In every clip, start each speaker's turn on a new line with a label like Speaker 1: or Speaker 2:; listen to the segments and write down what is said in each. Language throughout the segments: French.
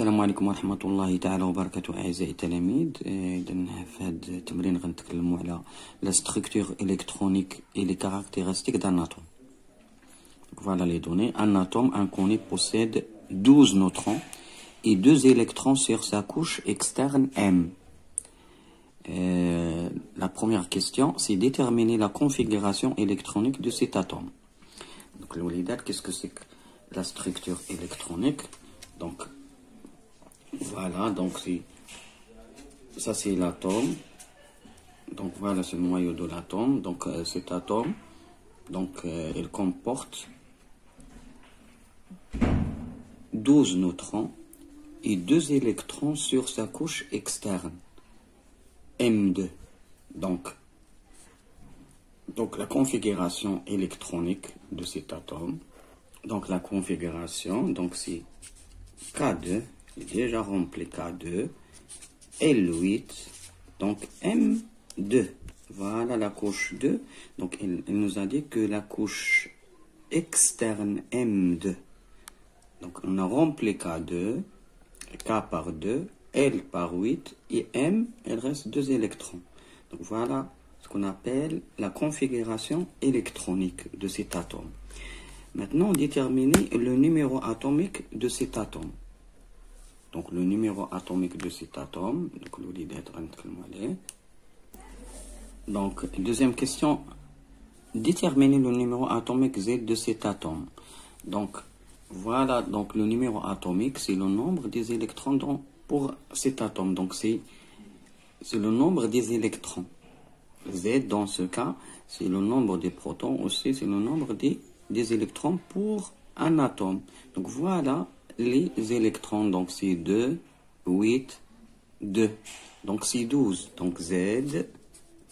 Speaker 1: السلام عليكم ورحمة الله تعالى وبركاته أعزائي التلاميذ. إذا في هذا التمرين غنتكلموا على la structure électronique et les caractéristiques d'un atome. Voilà les données. Un atome inconnu possède 12 neutrons et 2 électrons sur sa couche externe M. La première question, c'est déterminer la configuration électronique de cet atome. Donc, qu'est-ce que c'est que la structure électronique? Donc, voilà, donc ça c'est l'atome. Donc voilà, c'est le noyau de l'atome. Donc cet atome, donc il comporte 12 neutrons et 2 électrons sur sa couche externe, M2. Donc la configuration électronique de cet atome. Donc la configuration, donc c'est K2, c'est déjà rempli K2, L8, donc M2. Voilà la couche 2. Donc il nous a dit que la couche externe M2. Donc on a rempli K2, K par 2, L par 8 et M, il reste 2 électrons. Donc voilà ce qu'on appelle la configuration électronique de cet atome. Maintenant, déterminer le numéro atomique de cet atome. Donc, le numéro atomique de cet atome. Donc, deuxième question. Déterminer le numéro atomique Z de cet atome. Donc, voilà. Donc, le numéro atomique, c'est le nombre des électrons pour cet atome. Donc, c'est le nombre des électrons. Z, dans ce cas, c'est le nombre des protons. Aussi, c'est le nombre des électrons pour un atome. Donc voilà les électrons. Donc c'est 2, 8, 2. Donc c'est 12. Donc Z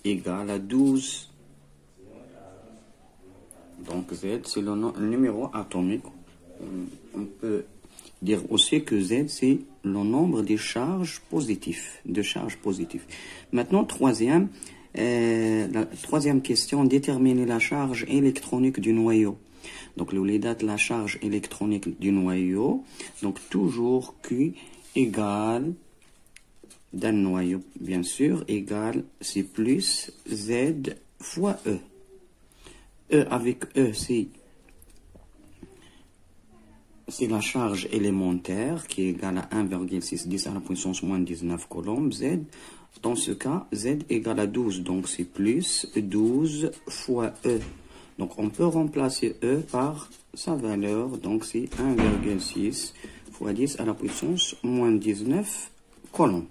Speaker 1: égale à 12. Donc Z, c'est le numéro atomique. On peut dire aussi que Z, c'est le nombre des charges positives. Maintenant, la troisième question, déterminer la charge électronique du noyau. Donc, la charge électronique du noyau, donc toujours Q égale, d'un noyau, bien sûr, égale, c'est plus Z fois E. E avec E, c'est la charge élémentaire qui est égale à 1,610 à la puissance moins 19 coulombs. Z, dans ce cas, Z égale à 12, donc c'est plus 12 fois E. Donc, on peut remplacer E par sa valeur. Donc, c'est 1,6 fois 10 à la puissance moins 19 coulombs.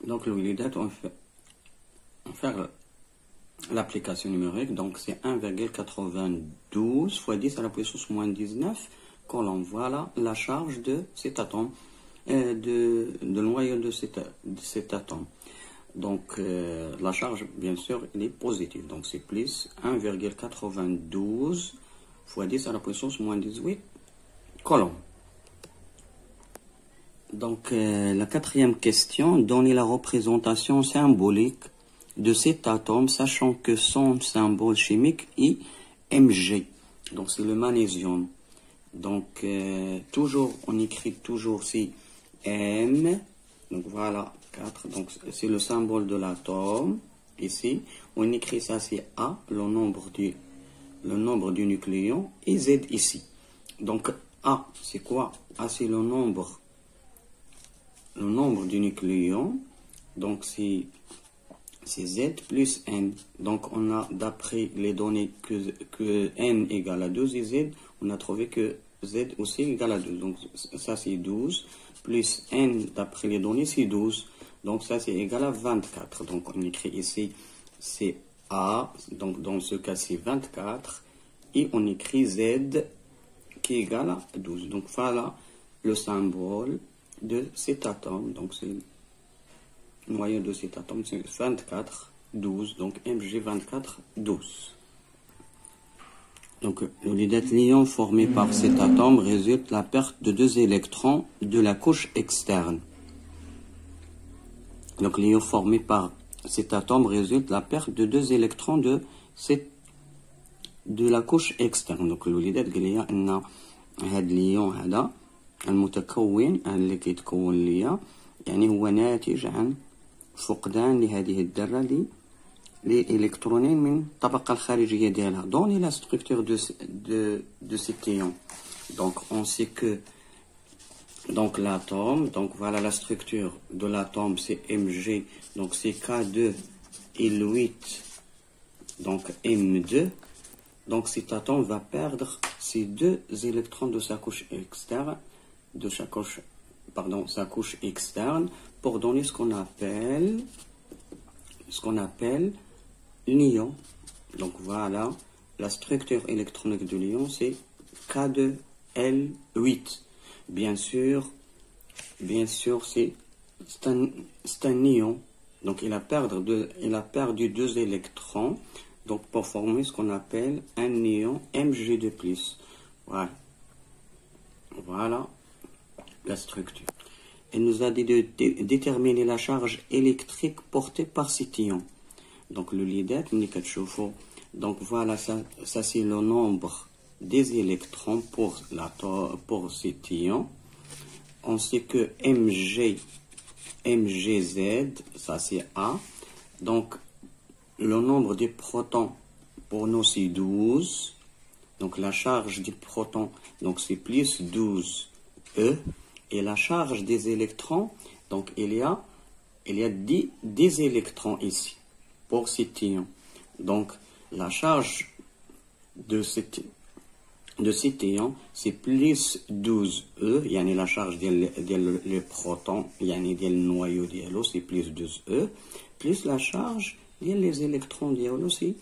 Speaker 1: Donc, on fait l'application numérique. Donc, c'est 1,92 fois 10 à la puissance moins 19 coulombs. Voilà la charge de cet atome, de noyau de cet atome. Donc, la charge, bien sûr, elle est positive. Donc, c'est plus 1,92 fois 10 à la puissance moins 18 coulombs. Donc, la quatrième question, donner la représentation symbolique de cet atome, sachant que son symbole chimique est Mg. Donc, c'est le magnésium. Donc, on écrit toujours c'est M. Donc, voilà. 4, donc c'est le symbole de l'atome. Ici, on écrit ça, c'est A, le nombre du nucléon, et Z ici. Donc A, c'est quoi? A, c'est le nombre du nucléon. Donc c'est Z plus N. Donc on a, d'après les données que N égale à 12 et Z, on a trouvé que Z aussi égale à 12. Donc ça c'est 12 plus N, d'après les données, c'est 12. Donc ça c'est égal à 24. Donc on écrit ici c'est A. Donc dans ce cas c'est 24. Et on écrit Z qui est égal à 12. Donc voilà le symbole de cet atome. Donc c'est le noyau de cet atome. C'est 24, 12. Donc Mg 24, 12. Donc le l'ion formé par cet atome résulte la perte de 2 électrons de la couche externe. Donc, l'ion formé par cet atome résulte la perte de 2 électrons de la couche externe. Donc, le l'ion, هاد ليون هذا المتكون اللي كيتكون ليا يعني هو ناتج عن فقدان لهذه الذرة لإلكترونين من الطبقة الخارجية ديالها. Donnez la structure de cet ion. Donc on sait que donc l'atome, donc voilà la structure de l'atome, c'est Mg, donc c'est K2 et 8, donc M2. Donc cet atome va perdre ces deux électrons de sa couche externe, sa couche externe, pour donner ce qu'on appelle l'ion. Donc voilà, la structure électronique de l'ion, c'est K2L8. Bien sûr, c'est un ion. Donc il a perdu deux électrons. Donc pour former ce qu'on appelle un ion Mg2+. Voilà la structure. Elle nous a dit de déterminer la charge électrique portée par cet ion. Donc le LIDET, donc voilà, ça c'est le nombre des électrons pour cet ion. On sait que Mgz, ça c'est A. Donc le nombre des protons pour nous c'est 12. Donc la charge des protons, donc c'est plus 12 E. Et la charge des électrons, donc il y a 10 électrons ici pour cet ion. Donc la charge de cet ion c'est plus 12 E, yani la charge des protons, yani des noyaux dialo c'est plus 12 E, plus la charge des électrons dialo c'est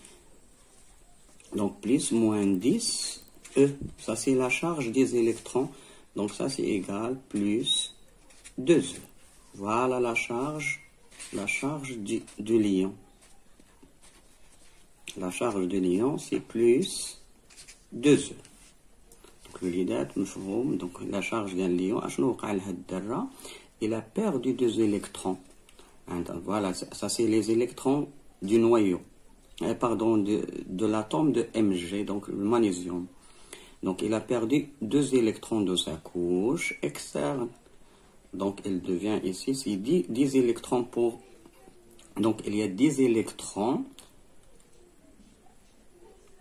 Speaker 1: donc plus moins 10 E. Ça c'est la charge des électrons. Donc ça c'est égal plus 2E. Voilà la charge de l'ion. La charge de l'ion c'est plus 2E. Donc le LIDET مفهوم. Donc la charge d'un lion, اشنو وقع لها الذرة؟ Il a perdu deux électrons. Voilà, ça c'est les électrons du noyau. Pardon, de l'atome de Mg, donc le magnésium. Donc il a perdu deux électrons de sa couche externe. Donc il devient ici, c'est 10 électrons pour... Donc il y a 10 électrons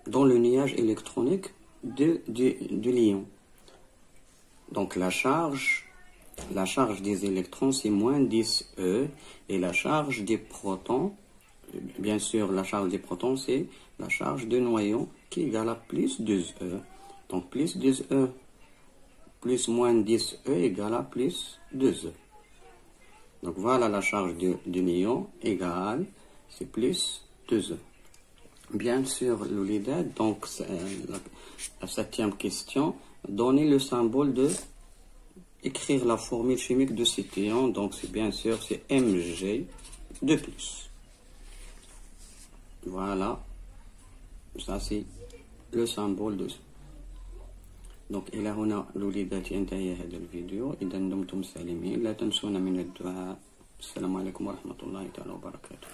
Speaker 1: dans le nuage électronique de l'ion. Donc la charge des électrons c'est moins 10E. Et la charge des protons, bien sûr la charge des protons c'est la charge de noyau qui est égale à plus 2E. Donc plus 2E plus moins 10E égale à plus 2E. Donc voilà la charge de l'ion égale, c'est plus 2E. Bien sûr, le LIDET, donc la 7e question, donner le symbole de écrire la formule chimique de cet ion. Donc c'est bien sûr c'est Mg2+. Voilà, ça c'est le symbole de... Donc إلى هنا الوليدات ينتهي هذا الفيديو. إذا دمتم سالمين لا تنسونا من الدعاء. السلام عليكم ورحمة الله تعالى وبركاته.